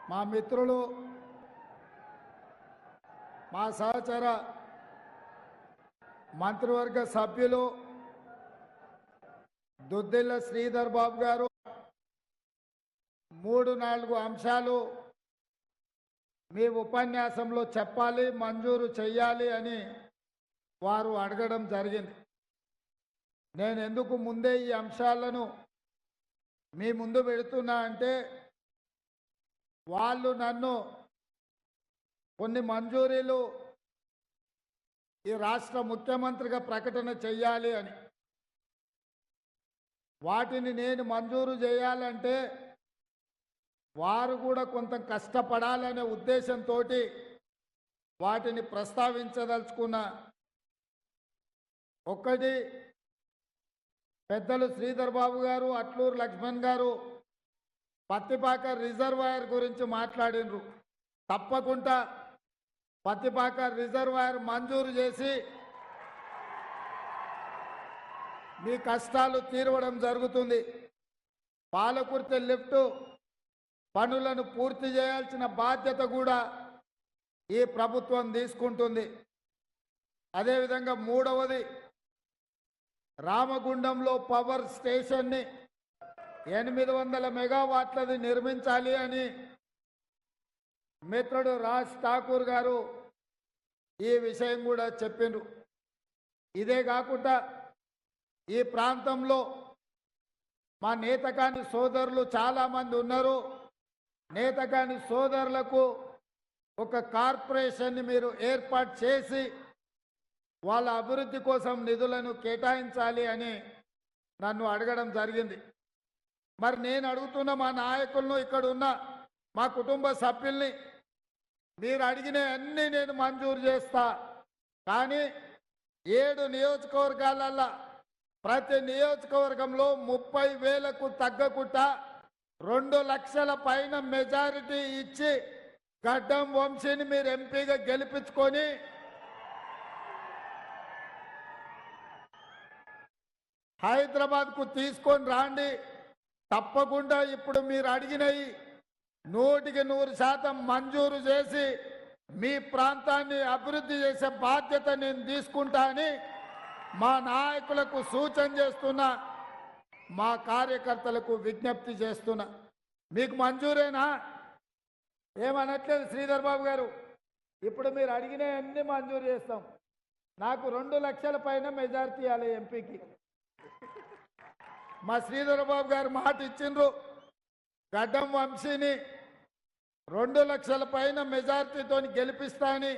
మా మిత్రులు మా సహచర మంత్రివర్గ సభ్యులు దుద్దిల్ల శ్రీధర్ బాబు గారు 3-4 అంశాలు మీ ఉపన్యాసంలో చెప్పాలి, మంజూరు చేయాలి అని వారు అడగడం జరిగింది. నేను ఎందుకు ముందే ఈ అంశాలను మీ ముందు పెడుతున్నా అంటే వాళ్ళు నన్ను కొన్ని మంజూరీలు ఈ రాష్ట్ర ముఖ్యమంత్రిగా ప్రకటన చేయాలి అని, వాటిని నేను మంజూరు చేయాలంటే వారు కూడా కొంత కష్టపడాలనే ఉద్దేశంతో వాటిని ప్రస్తావించదలుచుకున్న. ఒకటి, పెద్దలు శ్రీధర్ బాబు గారు, అట్లూరు లక్ష్మణ్ గారు పత్తిపాక రిజర్వాయర్ గురించి మాట్లాడినరు. తప్పకుండా పత్తిపాక రిజర్వాయర్ మంజూరు చేసి మీ కష్టాలు తీరవడం జరుగుతుంది. పాలకుర్తి లిఫ్ట్ పనులను పూర్తి చేయాల్సిన బాధ్యత కూడా ఈ ప్రభుత్వం తీసుకుంటుంది. అదేవిధంగా మూడవది, రామగుండంలో పవర్ స్టేషన్ని 800 మెగావాట్లది నిర్మించాలి అని మిత్రుడు రాజ్ ఠాకూర్ గారు ఈ విషయం కూడా చెప్పిండ్రు. ఇదే కాకుండా ఈ ప్రాంతంలో మా నేతకాని సోదరులు చాలామంది ఉన్నారు. నేతకాని సోదరులకు ఒక కార్పొరేషన్ని మీరు ఏర్పాటు చేసి వాళ్ళ అభివృద్ధి కోసం నిధులను కేటాయించాలి అని నన్ను అడగడం జరిగింది. మరి నేను అడుగుతున్న మా నాయకులను, ఇక్కడ ఉన్న మా కుటుంబ సభ్యుల్ని, మీరు అడిగిన అన్నీ నేను మంజూరు చేస్తా. కానీ 7 నియోజకవర్గాలల్లో ప్రతి నియోజకవర్గంలో 30,000కు తగ్గకుండా 2 లక్షల పైన మెజారిటీ ఇచ్చి గడ్డం వంశీని మీరు ఎంపీగా గెలిపించుకొని హైదరాబాద్కు తీసుకొని రాండి. తప్పకుండా ఇప్పుడు మీరు అడిగినవి 100% మంజూరు చేసి మీ ప్రాంతాన్ని అభివృద్ధి చేసే బాధ్యత నేను తీసుకుంటా అని మా నాయకులకు సూచన చేస్తున్నా, మా కార్యకర్తలకు విజ్ఞప్తి చేస్తున్నా. మీకు మంజూరేనా? ఏమనట్లేదు శ్రీధర్ బాబు గారు, ఇప్పుడు మీరు అడిగిన అన్ని మంజూరు చేస్తాం. నాకు 2 లక్షల పైన మెజారిటీ ఇవ్వాలి ఎంపీకి. మా శ్రీధర్ బాబు గారు మాట ఇచ్చిండ్రు, గడ్డం వంశీని 2 లక్షల పైన మెజారిటీతో గెలిపిస్తా అని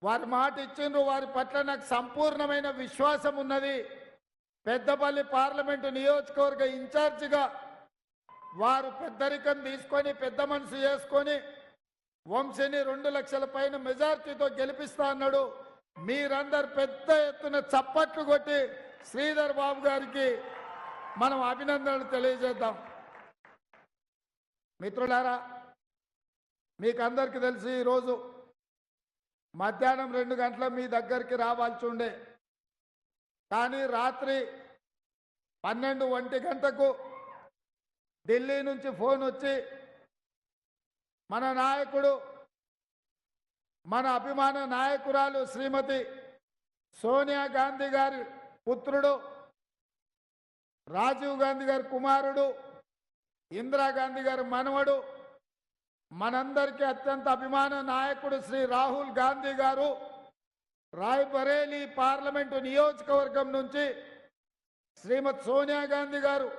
వారి మాట ఇచ్చిండ్రు. వారి పట్ల నాకు సంపూర్ణమైన విశ్వాసం ఉన్నది. పెద్దపల్లి పార్లమెంటు నియోజకవర్గ ఇన్ఛార్జిగా వారు పెద్దరికం తీసుకొని పెద్ద మనసు చేసుకొని వంశీని 2 లక్షల పైన మెజారిటీతో గెలిపిస్తా అన్నాడు. మీరందరు పెద్ద ఎత్తున చప్పట్లు కొట్టి శ్రీధర్ బాబు గారికి మనం అభినందనలు తెలియజేద్దాం. మిత్రులారా, మీకు అందరికీ తెలిసి ఈరోజు మధ్యాహ్నం 2 గంటల మీ దగ్గరికి రావాల్సి ఉండే, కానీ రాత్రి 12-1 గంటకు ఢిల్లీ నుంచి ఫోన్ వచ్చి మన నాయకుడు, మన అభిమాన నాయకురాలు శ్రీమతి సోనియా గాంధీ గారి పుత్రుడు, రాజీవ్ గాంధీ గారి కుమారుడు, ఇందిరాగాంధీ గారి మనవడు, మనందరికీ అత్యంత అభిమాన నాయకుడు శ్రీ రాహుల్ గాంధీ గారు రాయ్బరేలీ పార్లమెంటు నియోజకవర్గం నుంచి శ్రీమతి సోనియా గాంధీ గారు,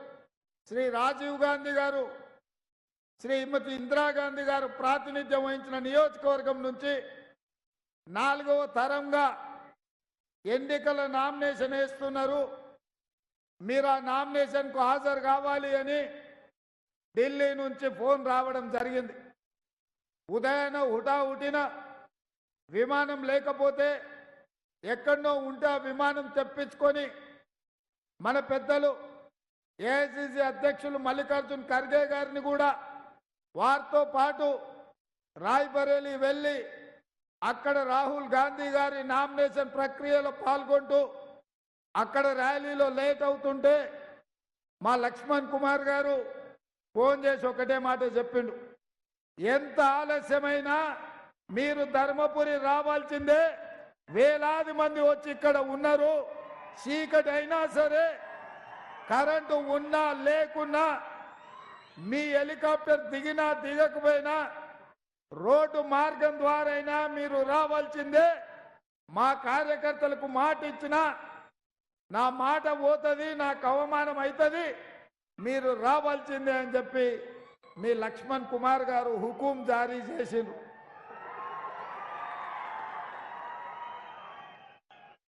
శ్రీ రాజీవ్ గాంధీ గారు, శ్రీమతి ఇందిరాగాంధీ గారు ప్రాతినిధ్యం వహించిన నియోజకవర్గం నుంచి 4వ తరంగా ఎన్నికల నామినేషన్ వేస్తున్నారు. మీరు ఆ నామినేషన్కు హాజరు కావాలి అని ఢిల్లీ నుంచి ఫోన్ రావడం జరిగింది. ఉదయాన హుటాహుటిన విమానం లేకపోతే ఎక్కడో ఉంటే ఆ విమానం తెప్పించుకొని మన పెద్దలు ఏఐసిసి అధ్యక్షులు మల్లికార్జున్ ఖర్గే గారిని కూడా వారితో పాటు రాయ్బరేలీ వెళ్ళి అక్కడ రాహుల్ గాంధీ గారి నామినేషన్ ప్రక్రియలో పాల్గొంటూ అక్కడ ర్యాలీలో లేట్ అవుతుంటే మా లక్ష్మణ్ కుమార్ గారు ఫోన్ చేసి ఒకటే మాట చెప్పిండు, ఎంత ఆలస్యమైనా మీరు ధర్మపురి రావాల్సిందే. వేలాది మంది వచ్చి ఇక్కడ ఉన్నారు. చీకటి అయినా సరే, కరెంటు ఉన్నా లేకున్నా, మీ హెలికాప్టర్ దిగినా దిగకపోయినా రోడ్డు మార్గం ద్వారా మీరు రావాల్సిందే. మా కార్యకర్తలకు మాట ఇచ్చినా నా మాట పోతుంది, నాకు అవమానం అవుతుంది, మీరు రావాల్సిందే అని చెప్పి మీ లక్ష్మణ్ కుమార్ గారు హుకుం జారీ చేసిండ్రు.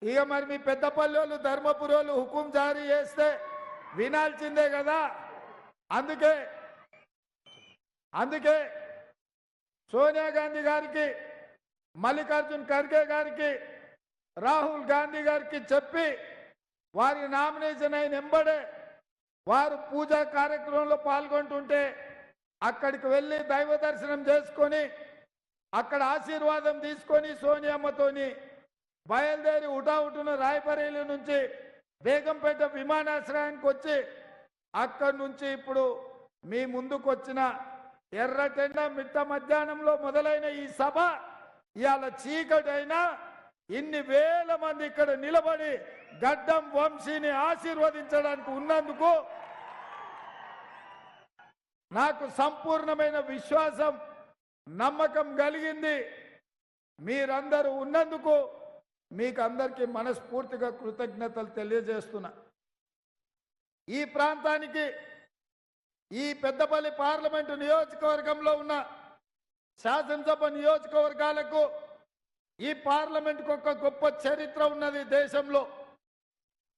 ఇక మరి మీ పెద్దపల్లి వాళ్ళు ధర్మపురి వాళ్ళు హుకుం జారీ చేస్తే వినాల్సిందే కదా. అందుకే సోనియా గాంధీ గారికి, మల్లికార్జున్ ఖర్గే గారికి, రాహుల్ గాంధీ గారికి చెప్పి వారి నామినేషన్ అయిన వెంబడే వారు పూజా కార్యక్రమంలో పాల్గొంటుంటే అక్కడికి వెళ్ళి దైవ దర్శనం చేసుకొని అక్కడ ఆశీర్వాదం తీసుకొని సోనియమ్మతోని బయలుదేరి ఉటావుటున రాయబరేలి నుంచి బేగంపేట విమానాశ్రయానికి వచ్చి అక్కడి నుంచి ఇప్పుడు మీ ముందుకు వచ్చిన ఎర్రటెండ మిట్ట మధ్యాహ్నంలో మొదలైన ఈ సభ ఇవాళ చీకటైనా ఇన్ని వేల మంది ఇక్కడ నిలబడి గడ్డం వంశీని ఆశీర్వదించడానికి ఉన్నందుకు నాకు సంపూర్ణమైన విశ్వాసం, నమ్మకం కలిగింది. మీరందరూ ఉన్నందుకు మీకు అందరికీ మనస్ఫూర్తిగా కృతజ్ఞతలు తెలియజేస్తున్నా. ఈ ప్రాంతానికి, ఈ పెద్దపల్లి పార్లమెంటు నియోజకవర్గంలో ఉన్న శాసనసభ నియోజకవర్గాలకు ఈ పార్లమెంటుకు ఒక గొప్ప చరిత్ర ఉన్నది దేశంలో.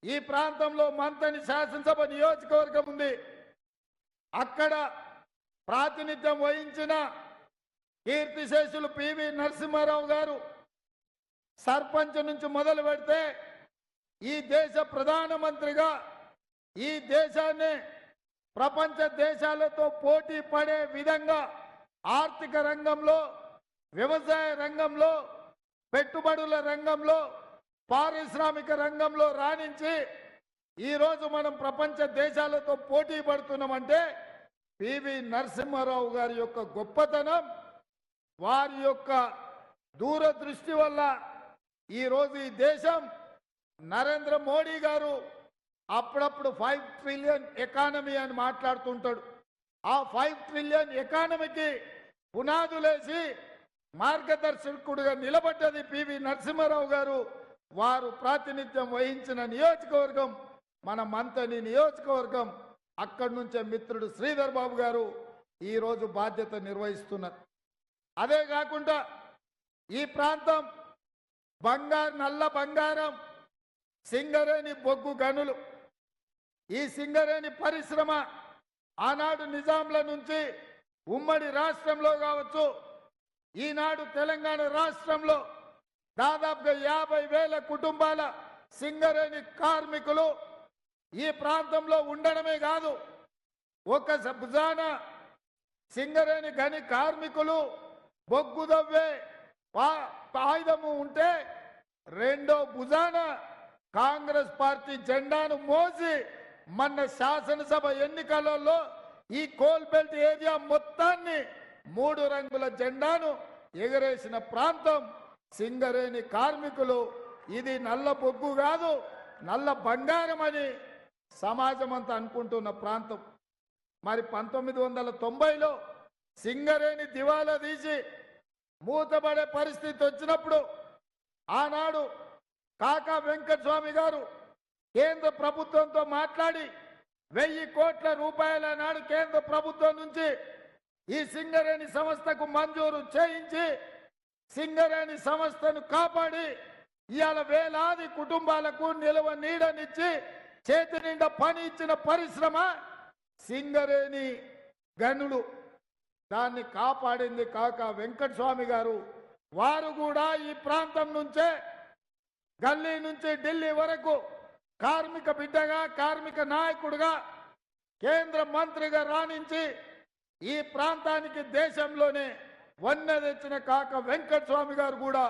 ఈ ప్రాంతంలో మంతని శాసనసభ నియోజకవర్గం ఉంది. అక్కడ ప్రాతినిధ్యం వహించిన కీర్తిశేషులు పివి నరసింహారావు గారు సర్పంచ్ నుంచి మొదలు పెడితే ఈ దేశ ప్రధానమంత్రిగా ఈ దేశాన్ని ప్రపంచ దేశాలతో పోటీ పడే విధంగా ఆర్థిక రంగంలో, వ్యవసాయ రంగంలో, పెట్టుబడుల రంగంలో, పారిశ్రామిక రంగంలో రాణించి ఈరోజు మనం ప్రపంచ దేశాలతో పోటీ పడుతున్నామంటే పివి నరసింహారావు గారి యొక్క గొప్పతనం, వారి యొక్క దూరదృష్టి వల్ల ఈరోజు ఈ దేశం నరేంద్ర మోడీ గారు అప్పుడప్పుడు 5 ట్రిలియన్ ఎకానమీ అని మాట్లాడుతుంటాడు. ఆ 5 ట్రిలియన్ ఎకానమీకి పునాదులేసి మార్గదర్శకుడిగా నిలబడ్డది పివి నరసింహారావు గారు. వారు ప్రాతినిధ్యం వహించిన నియోజకవర్గం మన మంతని నియోజకవర్గం. అక్కడి నుంచే మిత్రుడు శ్రీధర్ బాబు గారు ఈరోజు బాధ్యత నిర్వహిస్తున్నారు. అదే కాకుండా ఈ ప్రాంతం నల్ల బంగారం, సింగరేణి బొగ్గు గనులు, ఈ సింగరేణి పరిశ్రమ ఆనాడు నిజాంల నుంచి ఉమ్మడి రాష్ట్రంలో కావచ్చు, ఈనాడు తెలంగాణ రాష్ట్రంలో దాదాపుగా 50,000 కుటుంబాల సింగరేణి కార్మికులు ఈ ప్రాంతంలో ఉండడమే కాదు, ఒక భుజాన సింగరేణి గని కార్మికులు బొగ్గు దవ్వే ఆయుధము ఉంటే రెండో భుజాన కాంగ్రెస్ పార్టీ జెండాను మోసి మన శాసనసభ ఎన్నికలలో ఈ కోల్బెల్ట్ ఏరియా మొత్తాన్ని 3 రంగుల జెండాను ఎగరేసిన ప్రాంతం సింగరేణి కార్మికులు. ఇది నల్ల బొగ్గు కాదు, నల్ల బంగారం అని సమాజం అంతా అనుకుంటున్న ప్రాంతం. మరి 1990లో సింగరేణి దివాలా తీసి మూతబడే పరిస్థితి వచ్చినప్పుడు ఆనాడు కాకా వెంకటస్వామి గారు కేంద్ర ప్రభుత్వంతో మాట్లాడి 1000 కోట్ల రూపాయల నాడు కేంద్ర ప్రభుత్వం నుంచి ఈ సింగరేణి సంస్థకు మంజూరు చేయించి సింగరేణి సంస్థను కాపాడి ఇవాళ వేలాది కుటుంబాలకు నిలువ నీడనిచ్చి చేతి నిండా పని ఇచ్చిన పరిశ్రమ సింగరేణి గనులు. దాన్ని కాపాడింది కాకా వెంకటస్వామి గారు. వారు కూడా ఈ ప్రాంతం నుంచే గల్లీ నుంచి ఢిల్లీ వరకు కార్మిక బిడ్డగా, కార్మిక నాయకుడిగా, కేంద్ర మంత్రిగా రాణించి ఈ ప్రాంతానికి దేశంలోనే వన్నె తెచ్చిన కాకా వెంకటస్వామి గారు కూడా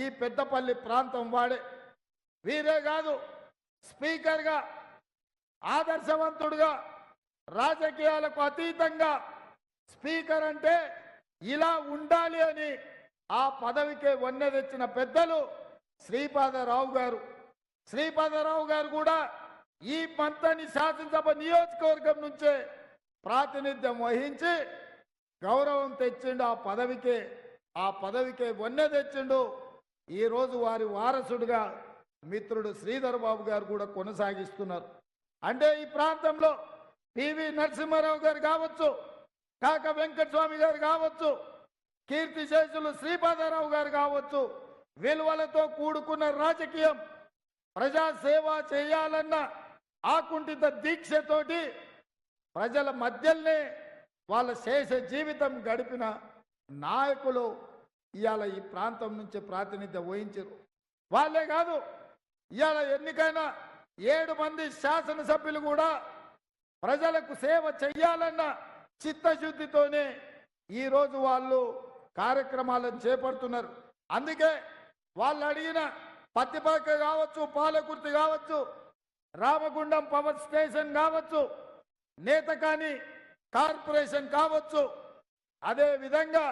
ఈ పెద్దపల్లి ప్రాంతం వాడే. వీరే కాదు, స్పీకర్గా, ఆదర్శవంతుడుగా, రాజకీయాలకు అతీతంగా స్పీకర్ అంటే ఇలా ఉండాలి అని ఆ పదవికే వన్నె తెచ్చిన పెద్దలు శ్రీపాదరావు గారు. శ్రీపాదరావు గారు కూడా ఈ మంతని శాసనసభ నియోజకవర్గం నుంచే ప్రాతినిధ్యం వహించి గౌరవం తెచ్చిండు. ఆ పదవికే వన్నె తెచ్చిండు. ఈరోజు వారి వారసుడిగా మిత్రుడు శ్రీధర్ బాబు గారు కూడా కొనసాగిస్తున్నారు. అంటే ఈ ప్రాంతంలో పివి నరసింహారావు గారు కావచ్చు, కాక వెంకటస్వామి గారు కావచ్చు, కీర్తిశేషులు శ్రీపాదరావు గారు కావచ్చు, విలువలతో కూడుకున్న రాజకీయం, ప్రజాసేవ చేయాలన్న ఆకుంఠిత దీక్షతోటి ప్రజల మధ్యలోనే వాళ్ళ శేష జీవితం గడిపిన నాయకులు ఇవాళ ఈ ప్రాంతం నుంచి ప్రాతినిధ్యం వహించారు. వాళ్ళే కాదు, ఇవాళ ఎన్నికైన 7 మంది శాసనసభ్యులు కూడా ప్రజలకు సేవ చెయ్యాలన్న చిత్తశుద్ధితోనే ఈరోజు వాళ్ళు కార్యక్రమాలను చేపడుతున్నారు. అందుకే వాళ్ళు అడిగిన పత్తిపాక కావచ్చు, పాలకుర్తి కావచ్చు, రామగుండం పవర్ స్టేషన్ కావచ్చు, నేతకాని కార్పొరేషన్ కావచ్చు, అదే విధంగా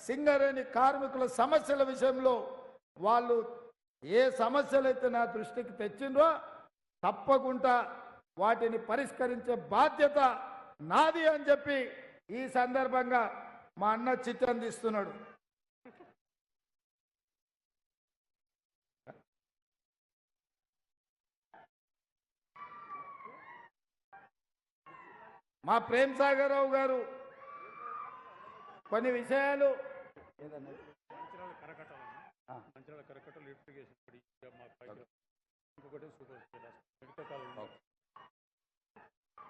సింగరేణి కార్మికుల సమస్యల విషయంలో వాళ్ళు ఏ సమస్యలైతే నా దృష్టికి తెచ్చిండ్రో తప్పకుండా వాటిని పరిష్కరించే బాధ్యత నాది అని చెప్పి ఈ సందర్భంగా మా అన్న చిత్రందిస్తున్నాడు. మా ప్రేమ్ సాగర్ రావు గారు కొన్ని విషయాలు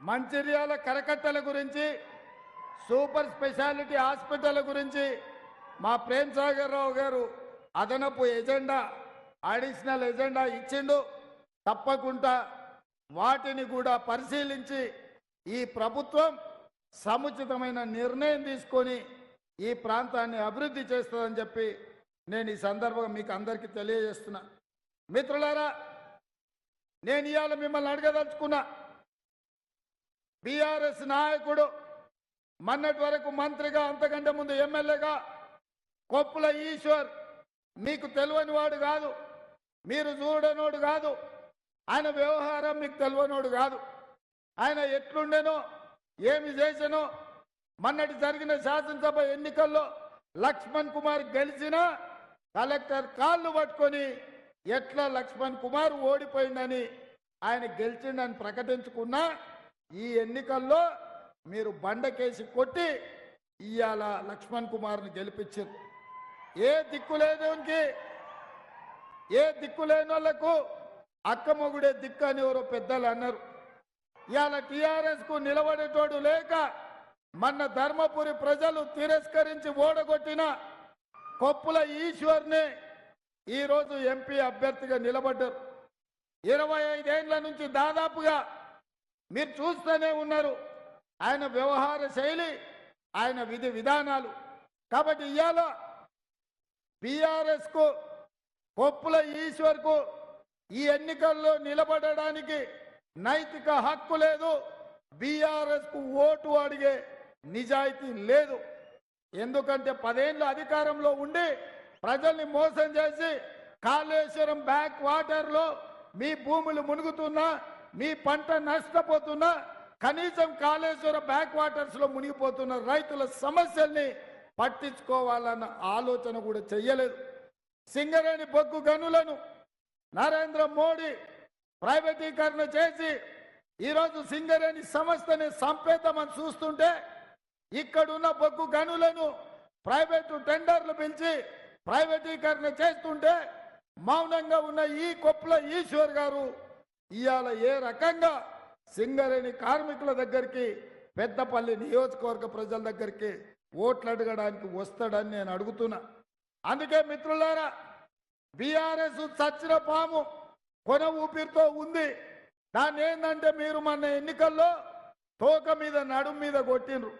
మంచిర్యాల కరకట్టల గురించి, సూపర్ స్పెషాలిటీ హాస్పిటల్ గురించి మా ప్రేమ్ సాగర్ రావు గారు అదనపు ఎజెండా, అడిషనల్ ఎజెండా ఇచ్చిండు. తప్పకుండా వాటిని కూడా పరిశీలించి ఈ ప్రభుత్వం సముచితమైన నిర్ణయం తీసుకొని ఈ ప్రాంతాన్ని అభివృద్ధి చేస్తుందని చెప్పి నేను ఈ సందర్భంగా మీకు అందరికీ తెలియజేస్తున్నా. మిత్రులారా, నేను ఇవాళ మిమ్మల్ని అడగదలుచుకున్నా, బీఆర్ఎస్ నాయకుడు మొన్నటి వరకు మంత్రిగా, అంతకంటే ముందు ఎమ్మెల్యేగా కొప్పుల ఈశ్వర్ మీకు తెలియని వాడు కాదు, మీరు చూడనోడు కాదు, ఆయన వ్యవహారం మీకు తెలియనోడు కాదు. ఆయన ఎట్లుండేనో, ఏమి చేసానో, మొన్నటి జరిగిన శాసనసభ ఎన్నికల్లో లక్ష్మణ్ కుమార్ గెలిచినా కలెక్టర్ కాళ్ళు పట్టుకొని ఎట్లా లక్ష్మణ్ కుమార్ ఓడిపోయిందని ఆయన గెలిచిండని ప్రకటించుకున్నా ఈ ఎన్నికల్లో మీరు బండకేసి కొట్టి ఇవాళ లక్ష్మణ్ కుమార్ని గెలిపించారు. ఏ దిక్కు లేని వాళ్లకు అక్కమొగుడే దిక్కు అని ఎవరో పెద్దలు అన్నారు. ఇవాళ టీఆర్ఎస్ కు నిలబడేటోడు లేక మన ధర్మపురి ప్రజలు తిరస్కరించి ఓడగొట్టిన కొప్పుల ఈశ్వర్ని ఈరోజు ఎంపీ అభ్యర్థిగా నిలబడ్డారు. 25 ఏళ్ల నుంచి దాదాపుగా మీరు చూస్తూనే ఉన్నారు ఆయన వ్యవహార శైలి, ఆయన విధి విధానాలు. కాబట్టి ఇవాళ బీఆర్ఎస్ కు, కొప్పుల ఈశ్వర్ కు ఈ ఎన్నికల్లో నిలబడడానికి నైతిక హక్కు లేదు. బీఆర్ఎస్ కు ఓటు అడిగే నిజాయితీ లేదు. ఎందుకంటే 10 ఏళ్ళు అధికారంలో ఉండి ప్రజల్ని మోసం చేసి కాళేశ్వరం బ్యాక్ వాటర్లో మీ భూములు మునుగుతున్నా, మీ పంట నష్టపోతున్నా, కనీసం కాళేశ్వరం బ్యాక్ వాటర్స్ లో మునిగిపోతున్న రైతుల సమస్యల్ని పట్టించుకోవాలన్న ఆలోచన కూడా చెయ్యలేదు. సింగరేణి బొగ్గు గనులను నరేంద్ర మోడీ ప్రైవేటీకరణ చేసి ఈరోజు సింగరేణి సంస్థని సంపేతమని చూస్తుంటే, ఇక్కడున్న బొగ్గు గనులను ప్రైవేటు టెండర్లు పిలిచి ప్రైవేటీకరణ చేస్తుంటే మౌనంగా ఉన్న ఈ కొప్పుల ఈశ్వర్ గారు ఇవాళ ఏ రకంగా సింగరేణి కార్మికుల దగ్గరికి, పెద్దపల్లి నియోజకవర్గ ప్రజల దగ్గరికి ఓట్లు అడగడానికి వస్తాడని నేను అడుగుతున్నా. అందుకే మిత్రులారా, బీఆర్ఎస్ చచ్చిన పాము కొన ఊపిరితో ఉంది. దాన్ని ఏంటంటే మీరు మన ఎన్నికల్లో తోక మీద, నడుం మీద కొట్టిండ్రు,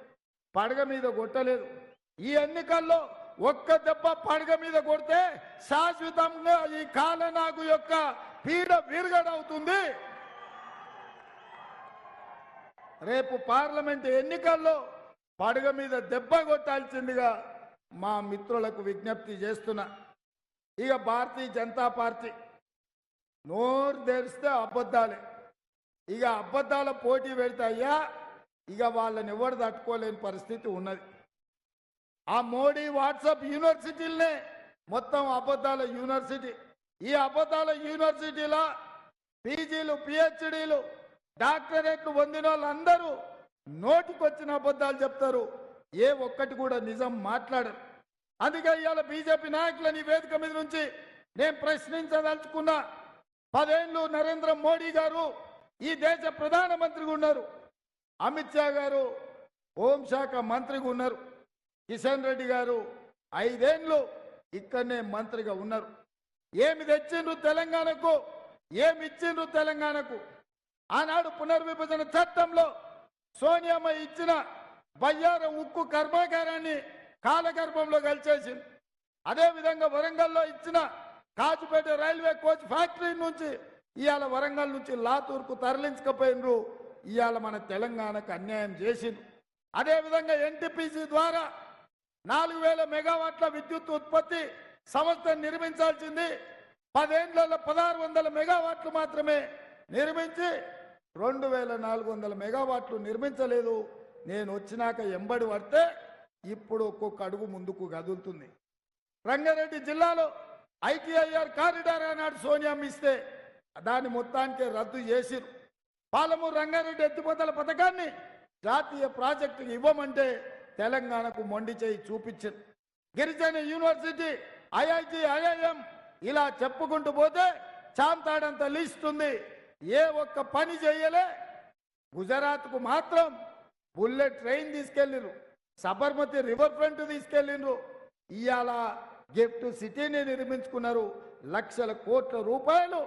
పడగ మీద కొట్టలేదు. ఈ ఎన్నికల్లో ఒక్క దెబ్బ పడగ మీద కొడితే శాశ్వతంగా ఈ కాలనాగు యొక్క పీడ విరగడవుతుంది. రేపు పార్లమెంట్ ఎన్నికల్లో పడగ మీద దెబ్బ కొట్టాల్సిందిగా మా మిత్రులకు విజ్ఞప్తి చేస్తున్నా, ఇక భారతీయ జనతా పార్టీ నోరు తెరిస్తే అబద్ధాలే. ఇక అబద్ధాల పోటీ పెడతాయ్యా, ఇక వాళ్ళని ఎవరు తట్టుకోలేని పరిస్థితి ఉన్నది. ఆ మోడీ వాట్సాప్ యూనివర్సిటీలనే మొత్తం అబద్ధాల యూనివర్సిటీ. ఈ అబద్ధాల యూనివర్సిటీలో పీజీలు, పిహెచ్డీలు, డాక్టరేట్లు పొందిన వాళ్ళందరూ నోటికొచ్చిన అబద్ధాలు చెప్తారు, ఏ ఒక్కటి కూడా నిజం మాట్లాడరు. అందుకే ఇవాళ బీజేపీ నాయకులని వేదిక మీద నుంచి నేను ప్రశ్నించదలుచుకున్నా. 10 ఏళ్ళు నరేంద్ర మోడీ గారు ఈ దేశ ప్రధానమంత్రిగా ఉన్నారు, అమిత్ షా గారు హోంశాఖ మంత్రిగా ఉన్నారు, కిషన్ రెడ్డి గారు 5 ఏళ్ళు ఇక్కడనే మంత్రిగా ఉన్నారు. ఏమి తెచ్చిండ్రు తెలంగాణకు, ఏమి ఇచ్చిండ్రు తెలంగాణకు? ఆనాడు పునర్విభజన చట్టంలో సోనియామ్మ ఇచ్చిన బయ్యారం ఉక్కు కర్మాగారాన్ని కాలగర్భంలో కలిచేసింది. అదేవిధంగా వరంగల్లో ఇచ్చిన కాజుపేట రైల్వే కోచ్ ఫ్యాక్టరీ నుంచి ఇవాళ వరంగల్ నుంచి లాతూర్కు తరలించకపోయినరు. ఇవాళ మన తెలంగాణకు అన్యాయం చేసింది. అదేవిధంగా ఎన్టీపీసీ ద్వారా 4000 మెగావాట్ల విద్యుత్ ఉత్పత్తి సంస్థను నిర్మించాల్సింది 10 ఏళ్లలో 1600 మెగావాట్లు మాత్రమే నిర్మించి 2400 మెగావాట్లు నిర్మించలేదు. నేను వచ్చినాక ఎంబడి పడితే ఇప్పుడు ఒక్కొక్క అడుగు ముందుకు కదులుతుంది. రంగారెడ్డి జిల్లాలో ఐటీఐఆర్ కారిడార్ అన్నాడు సోనియామ్మ ఇస్తే దాన్ని మొత్తానికే రద్దు చేసిరు. పాలమూరు రంగారెడ్డి ఎత్తిపోతల పథకాన్ని జాతీయ ప్రాజెక్టుకి ఇవ్వమంటే తెలంగాణకు మొండి చేయి చూపించింది. గిరిజన యూనివర్సిటీ, ఐఐటి, ఐఐఎం ఇలా చెప్పుకుంటూ పోతే చాంతాడంత లిస్ట్ ఉంది. ఏ ఒక్క పని చేయలే. గుజరాత్కు మాత్రం బుల్లెట్ ట్రైన్ తీసుకెళ్ళిరు, సబర్మతి రివర్ ఫ్రంట్ తీసుకెళ్ళిండ్రు. ఇవాళ గిఫ్ట్ సిటీని నిర్మించుకున్నారు. లక్షల కోట్ల రూపాయలు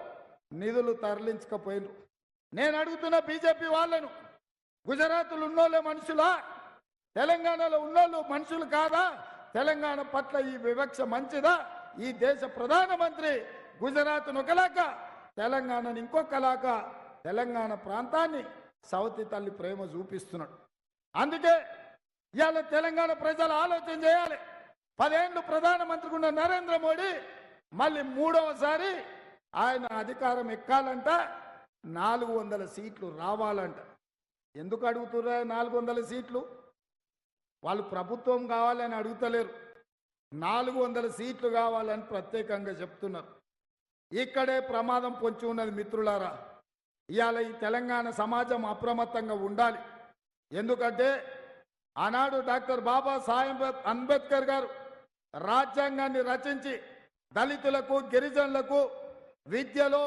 నిధులు తరలించకపోయినరు. నేను అడుగుతున్న బీజేపీ వాళ్ళను, గుజరాత్లో ఉన్నోళ్ళే మనుషులా? తెలంగాణలో ఉన్నోళ్ళు మనుషులు కాదా? తెలంగాణ పట్ల ఈ వివక్ష మంచిదా? ఈ దేశ ప్రధానమంత్రి గుజరాత్ను ఒకలాక, తెలంగాణను ఇంకొకలాక, తెలంగాణ ప్రాంతాన్ని సవతి తల్లి ప్రేమ చూపిస్తున్నాడు. అందుకే ఇవాళ తెలంగాణ ప్రజలు ఆలోచన చేయాలి. 10 ఏళ్ళు ప్రధానమంత్రిగా ఉన్న నరేంద్ర మోడీ మళ్ళీ 3వసారి ఆయన అధికారం ఎక్కాలంట, 400 సీట్లు రావాలంట. ఎందుకు అడుగుతుర్రా 400 సీట్లు? వాళ్ళు ప్రభుత్వం కావాలని అడుగుతలేరు, 400 సీట్లు కావాలని ప్రత్యేకంగా చెప్తున్నారు. ఇక్కడే ప్రమాదం పొంచి ఉన్నది మిత్రులారా. ఇవాళ ఈ తెలంగాణ సమాజం అప్రమత్తంగా ఉండాలి. ఎందుకంటే ఆనాడు డాక్టర్ బాబాసాహెబ్ అంబేద్కర్ గారు రాజ్యాంగాన్ని రచించి దళితులకు, గిరిజనులకు విద్యలో,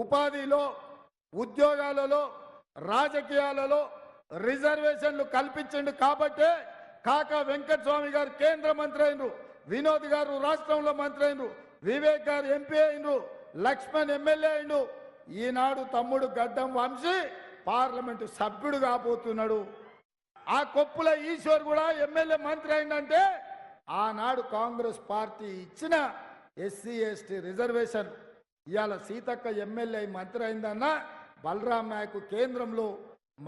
ఉపాధిలో, ఉద్యోగాలలో, రాజకీయాలలో రిజర్వేషన్లు కల్పించండు. కాబట్టే కాకా వెంకటస్వామి గారు కేంద్ర మంత్రి అయినరు, వినోద్ గారు రాష్ట్రంలో మంత్రి అయినరు, వివేక్ గారు ఎంపీ అయినరు, లక్ష్మణ్ ఎమ్మెల్యే అయినరు. ఈనాడు తమ్ముడు గడ్డం వంశీ పార్లమెంటు సభ్యుడు కాబోతున్నాడు. ఆ కొప్పుల ఈశ్వర్ కూడా ఎమ్మెల్యే మంత్రి అయిందంటే ఆనాడు కాంగ్రెస్ పార్టీ ఇచ్చిన ఎస్సీ ఎస్టీ రిజర్వేషన్. ఇవాళ సీతక్క ఎమ్మెల్యే మంత్రి అయిందన్న, బలరాం నాయక్ కేంద్రంలో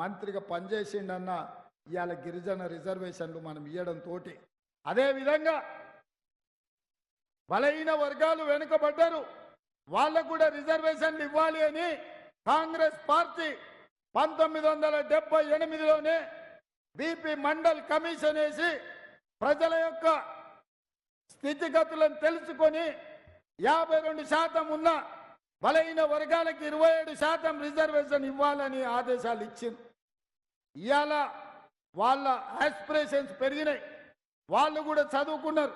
మంత్రిగా పనిచేసిండన్న. ఇవాళ గిరిజన రిజర్వేషన్లు మనం ఇవ్వడంతో అదేవిధంగా బలహీన వర్గాలు వెనుకబడ్డారు, వాళ్ళకు కూడా రిజర్వేషన్లు ఇవ్వాలి అని కాంగ్రెస్ పార్టీ 1978లోనే బీపీ మండల్ కమిషన్ వేసి ప్రజల యొక్క స్థితిగతులను తెలుసుకొని 52% ఉన్న బలహీన వర్గాలకు 27% రిజర్వేషన్ ఇవ్వాలని ఆదేశాలు ఇచ్చింది. ఇవాళ వాళ్ళ ఆస్పిరేషన్స్ పెరిగినాయి, వాళ్ళు కూడా చదువుకున్నారు,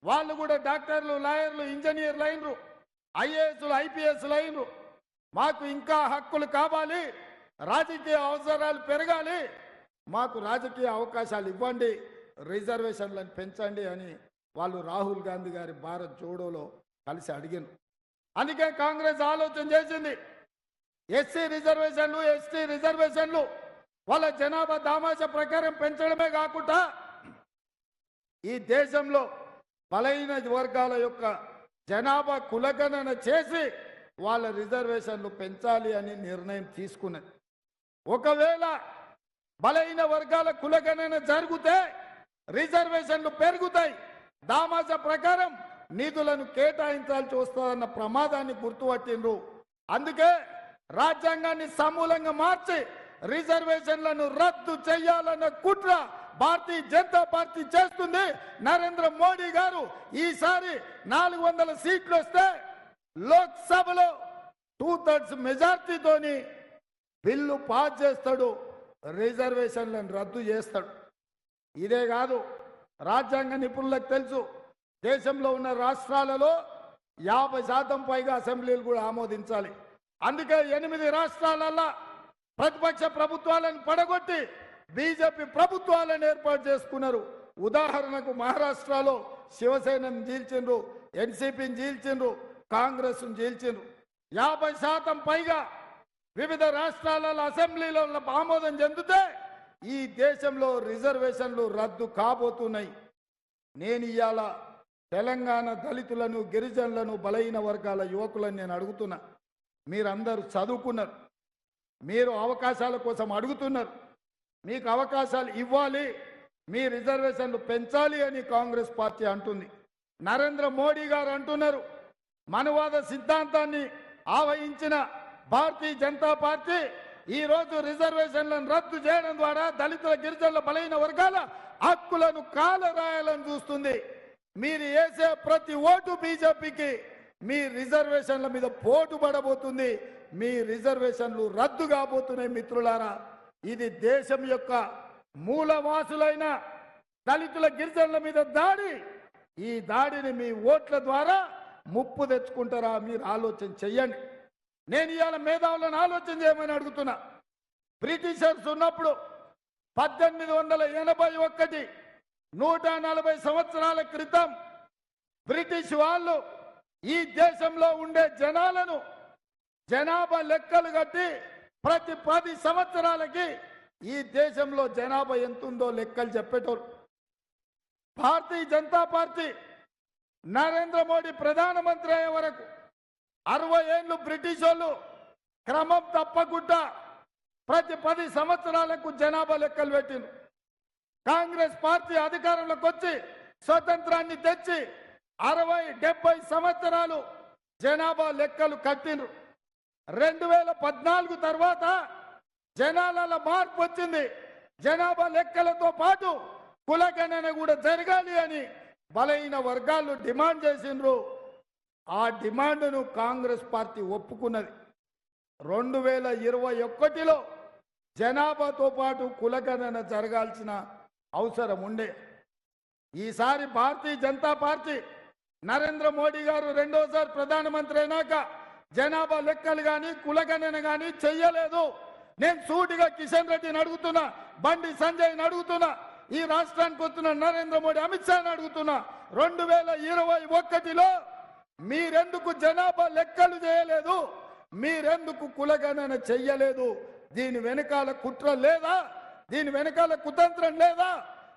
వాళ్ళు కూడా డాక్టర్లు, లాయర్లు, ఇంజనీర్లు అయినరు, ఐఏఎస్లు, ఐపీఎస్లు అయినరు. మాకు ఇంకా హక్కులు కావాలి, రాజకీయ అవసరాలు పెరగాలి, మాకు రాజకీయ అవకాశాలు ఇవ్వండి, రిజర్వేషన్లను పెంచండి అని వాళ్ళు రాహుల్ గాంధీ గారి భారత్ జోడోలో కలిసి అడిగారు. అందుకే కాంగ్రెస్ ఆలోచన చేసింది, ఎస్సీ రిజర్వేషన్లు, ఎస్టీ రిజర్వేషన్లు వాళ్ళ జనాభా దామాషా ప్రకారం పెంచడమే కాకుండా ఈ దేశంలో బలహీన వర్గాల యొక్క జనాభా కులగణన చేసి వాళ్ళ రిజర్వేషన్లు పెంచాలి అని నిర్ణయం తీసుకున్నది. ఒకవేళ బలహీన వర్గాల కులగణన జరిగితే రిజర్వేషన్లు పెరుగుతాయి, దామాస ప్రకారం నిధులను కేటాయించాల్సి వస్తుందన్న ప్రమాదాన్ని గుర్తుపట్టిండ్రు. అందుకే రాజ్యాంగాన్ని సమూలంగా మార్చి రిజర్వేషన్లను రద్దు చేయాలన్న కుట్ర భారతీయ జనతా పార్టీ చేస్తుంది. నరేంద్ర మోడీ గారు ఈసారి 400 సీట్లు వస్తే లోక్సభలో 2/3 మెజార్టీతోని బిల్లు పాస్ చేస్తాడు, రిజర్వేషన్లను రద్దు చేస్తాడు. ఇదే కాదు, రాజ్యాంగ నిపుణులకు తెలుసు, దేశంలో ఉన్న రాష్ట్రాలలో 50% పైగా అసెంబ్లీలు కూడా ఆమోదించాలి. అందుకే 8 రాష్ట్రాలలో ప్రతిపక్ష ప్రభుత్వాలను పడగొట్టి బీజేపీ ప్రభుత్వాలను ఏర్పాటు చేసుకున్నారు. ఉదాహరణకు మహారాష్ట్రలో శివసేనను చీల్చిండ్రు, ఎన్సీపీని చీల్చిండ్రు, కాంగ్రెస్ను చీల్చిండ్రు. 50% పైగా వివిధ రాష్ట్రాలలో అసెంబ్లీలో ఆమోదం చెందితే ఈ దేశంలో రిజర్వేషన్లు రద్దు కాబోతున్నాయి. నేను ఇవాళ తెలంగాణ దళితులను, గిరిజనులను, బలహీన వర్గాల యువకులను నేను అడుగుతున్నా. మీరందరూ చదువుకున్నారు, మీరు అవకాశాల కోసం అడుగుతున్నారు. మీకు అవకాశాలు ఇవ్వాలి, మీ రిజర్వేషన్లు పెంచాలి అని కాంగ్రెస్ పార్టీ అంటుంది. నరేంద్ర మోడీ గారు అంటున్నారు, మనువాద సిద్ధాంతాన్ని ఆవహించిన భారతీయ జనతా పార్టీ ఈరోజు రిజర్వేషన్లను రద్దు చేయడం ద్వారా దళితుల, గిరిజనుల, బలహీన వర్గాల హక్కులను కాలరాయాలని చూస్తుంది. మీరు వేసే ప్రతి ఓటు బీజేపీకి మీ రిజర్వేషన్ల మీద పోటు పడబోతుంది. మీ రిజర్వేషన్లు రద్దు కాబోతున్నాయి. మిత్రులారా, ఇది దేశం యొక్క మూలవాసులైన దళితుల, గిరిజనుల మీద దాడి. ఈ దాడిని మీ ఓట్ల ద్వారా ముప్పు తెచ్చుకుంటారా? మీరు ఆలోచన చెయ్యండి. నేను ఇవాళ మేధావులను ఆలోచన చేయమని అడుగుతున్నా. బ్రిటిషర్స్ ఉన్నప్పుడు 1881 140 సంవత్సరాల క్రితం బ్రిటిష్ వాళ్ళు ఈ దేశంలో ఉండే జనాలను జనాభా లెక్కలు కట్టి ప్రతి 10 సంవత్సరాలకి ఈ దేశంలో జనాభా ఎంతుందో లెక్కలు చెప్పేటోరు. భారతీయ జనతా పార్టీ నరేంద్ర మోడీ ప్రధానమంత్రి అయ్యే వరకు 60 ఏళ్ళు బ్రిటిష్ వాళ్ళు క్రమం తప్పకుండా ప్రతి 10 సంవత్సరాలకు జనాభా లెక్కలు పెట్టిండ్రు. కాంగ్రెస్ పార్టీ అధికారంలోకి వచ్చి స్వతంత్రాన్ని తెచ్చి 60-70 సంవత్సరాలు జనాభా లెక్కలు కట్టిండ్రు. 2014 తర్వాత జనాలలో మార్పు వచ్చింది. జనాభా లెక్కలతో పాటు కులగణన కూడా జరగాలి అని బలహీన వర్గాలు డిమాండ్ చేసిండ్రు. ఆ డిమాండ్ను కాంగ్రెస్ పార్టీ ఒప్పుకున్నది. 2021లో జనాభాతో పాటు కులగణన జరగాల్సిన అవసరం ఉండే. ఈసారి భారతీయ జనతా పార్టీ నరేంద్ర మోడీ గారు రెండోసారి ప్రధానమంత్రి అయినాక జనాభా లెక్కలు కానీ కులగణన కానీ చెయ్యలేదు. నేను సూటిగా కిషన్ రెడ్డిని అడుగుతున్నా, బండి సంజయ్ని అడుగుతున్నా, ఈ రాష్ట్రానికి వస్తున్న నరేంద్ర మోడీ, అమిత్ షాని అడుగుతున్నా, 2021లో మీరెందుకు జనాభా లెక్కలు చేయలేదు? మీరెందుకు కులగణన చెయ్యలేదు? దీని వెనకాల కుట్ర లేదా? దీని వెనకాల కుతంత్రం లేదా?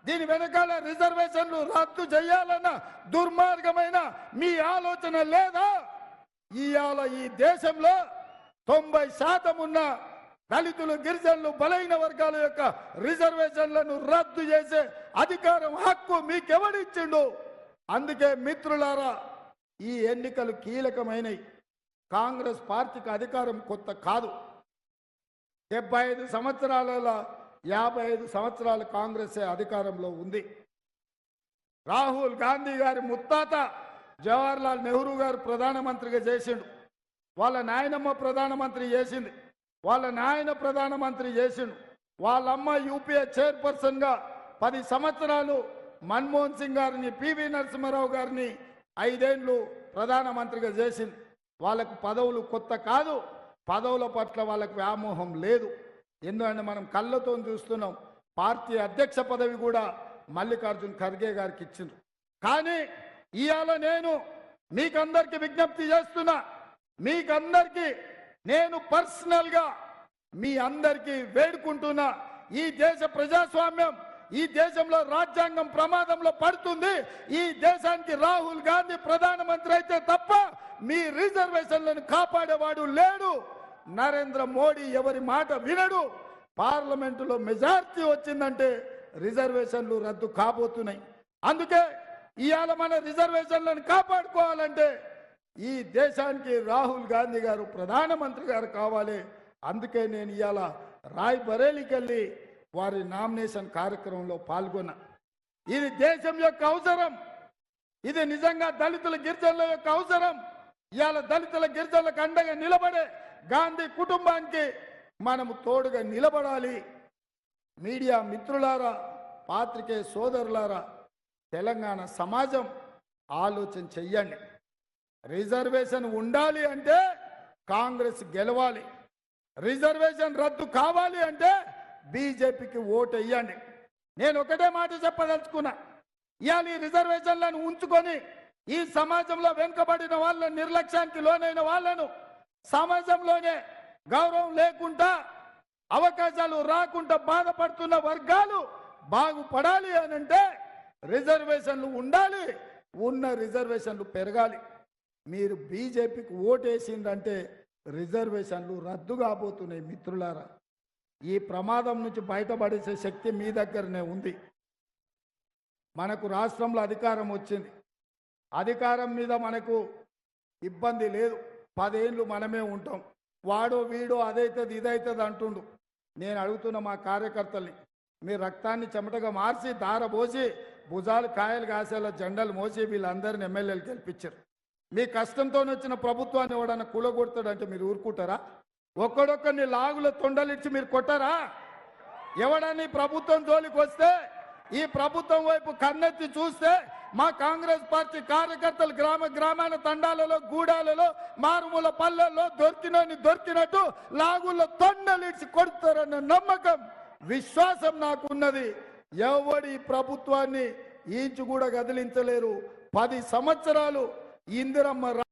దీని వెనకాల రిజర్వేషన్లు రద్దు చేయాలన్న దుర్మార్గమైన మీ ఆలోచన లేదా? ఇవాళ ఈ దేశంలో 90% ఉన్న దళితులు, గిరిజనులు, బలహీన వర్గాల యొక్క రిజర్వేషన్లను రద్దు చేసే అధికారం, హక్కు మీకెవడిచ్చిండు? అందుకే మిత్రులారా, ఈ ఎన్నికలు కీలకమైనవి. కాంగ్రెస్ పార్టీకి అధికారం కొత్త కాదు. 75 సంవత్సరాలలో 55 సంవత్సరాలు కాంగ్రెస్ అధికారంలో ఉంది. రాహుల్ గాంధీ గారి ముత్తాత జవహర్లాల్ నెహ్రూ గారు ప్రధానమంత్రిగా చేసిండు. వాళ్ళ నాయనమ్మ ప్రధానమంత్రి చేసింది. వాళ్ళ నాయన ప్రధానమంత్రి చేసిండు. వాళ్ళమ్మ యూపీఏ చైర్పర్సన్గా 10 సంవత్సరాలు మన్మోహన్ సింగ్ గారిని, పివి నరసింహారావు గారిని 5 ఏళ్ళు ప్రధానమంత్రిగా చేసింది. వాళ్ళకు పదవులు కొత్త కాదు. పదవుల పట్ల వాళ్ళకు వ్యామోహం లేదు. ఎందుకంటే మనం కళ్ళతో చూస్తున్నాం. పార్టీ అధ్యక్ష పదవి కూడా మల్లికార్జున్ ఖర్గే గారికి ఇచ్చిండ్రు. కానీ ఇవాళ నేను మీకందరికీ విజ్ఞప్తి చేస్తున్నా, మీకందరికీ నేను పర్సనల్గా మీ అందరికీ వేడుకుంటున్నా, ఈ దేశ ప్రజాస్వామ్యం, ఈ దేశంలో రాజ్యాంగం ప్రమాదంలో పడుతుంది. ఈ దేశానికి రాహుల్ గాంధీ ప్రధానమంత్రి అయితే తప్ప మీ రిజర్వేషన్లను కాపాడేవాడు లేడు. నరేంద్ర మోడీ ఎవరి మాట వినడు. పార్లమెంటులో మెజార్టీ వచ్చిందంటే రిజర్వేషన్లు రద్దు కాబోతున్నాయి. అందుకే ఇవాళ మన రిజర్వేషన్లను కాపాడుకోవాలంటే ఈ దేశానికి రాహుల్ గాంధీ గారు ప్రధానమంత్రి గారు కావాలి. అందుకే నేను ఇవాళ రాయ్ బరేలీకి వెళ్ళి వారి నామినేషన్ కార్యక్రమంలో పాల్గొన్నా. ఇది దేశం యొక్క అవసరం. ఇది నిజంగా దళితుల గిరిజనుల యొక్క అవసరం. ఇవాళ దళితుల గిరిజనులకు అండగా నిలబడే గాంధీ కుటుంబానికి మనము తోడుగా నిలబడాలి. మీడియా మిత్రులారా, పాత్రికేయ సోదరులారా, తెలంగాణ సమాజం ఆలోచన చెయ్యండి. రిజర్వేషన్ ఉండాలి అంటే కాంగ్రెస్ గెలవాలి. రిజర్వేషన్ రద్దు కావాలి అంటే బీజేపీకి ఓటు వేయండి. నేను ఒకటే మాట చెప్పదలుచుకున్నా. ఇవాళ ఈ రిజర్వేషన్లను ఉంచుకొని ఈ సమాజంలో వెనుకబడిన వాళ్ళ నిర్లక్ష్యానికి లోనైన వాళ్ళను, సమాజంలోనే గౌరవం లేకుండా అవకాశాలు రాకుండా బాధపడుతున్న వర్గాలు బాగుపడాలి అని అంటే రిజర్వేషన్లు ఉండాలి. ఉన్న రిజర్వేషన్లు పెరగాలి. మీరు బీజేపీకి ఓటేసిందంటే రిజర్వేషన్లు రద్దు కాబోతున్నాయి. మిత్రులారా, ఈ ప్రమాదం నుంచి బయటపడేసే శక్తి మీ దగ్గరనే ఉంది. మనకు రాష్ట్రంలో అధికారం వచ్చింది. అధికారం మీద మనకు ఇబ్బంది లేదు. 10 ఏళ్ళు మనమే ఉంటాం. వాడో వీడో అదైతుంది ఇదైతుంది అంటుండు. నేను అడుగుతున్న మా కార్యకర్తల్ని, మీ రక్తాన్ని చెమటగా మార్చి దారబోసి భుజాలు కాయలు కాసేలా జెండాలు మోసి వీళ్ళందరిని ఎమ్మెల్యేలు గెలిపించారు. మీ కష్టంతో వచ్చిన ప్రభుత్వాన్ని ఎవడన్నా కూలగొడతాడంటే మీరు ఊరుకుంటారా? ఒక్కడొక్కరిని లాగుల తొండలిచ్చి మీరు కొట్టారా? ఎవడని ప్రభుత్వం జోలికి వస్తే, ఈ ప్రభుత్వం వైపు కన్నెత్తి చూస్తే మా కాంగ్రెస్ పార్టీ కార్యకర్తలు గ్రామాన తండాలలో, గూడాలలో, మారుమూల పల్లెల్లో దొరికినట్టు లాగుల తొండలిచ్చి కొడతారన్న నమ్మకం, విశ్వాసం నాకున్నది. ఎవడి ప్రభుత్వాన్ని ఈంచు కూడా కదిలించలేరు. 10 సంవత్సరాలు ఇందిరమ్మ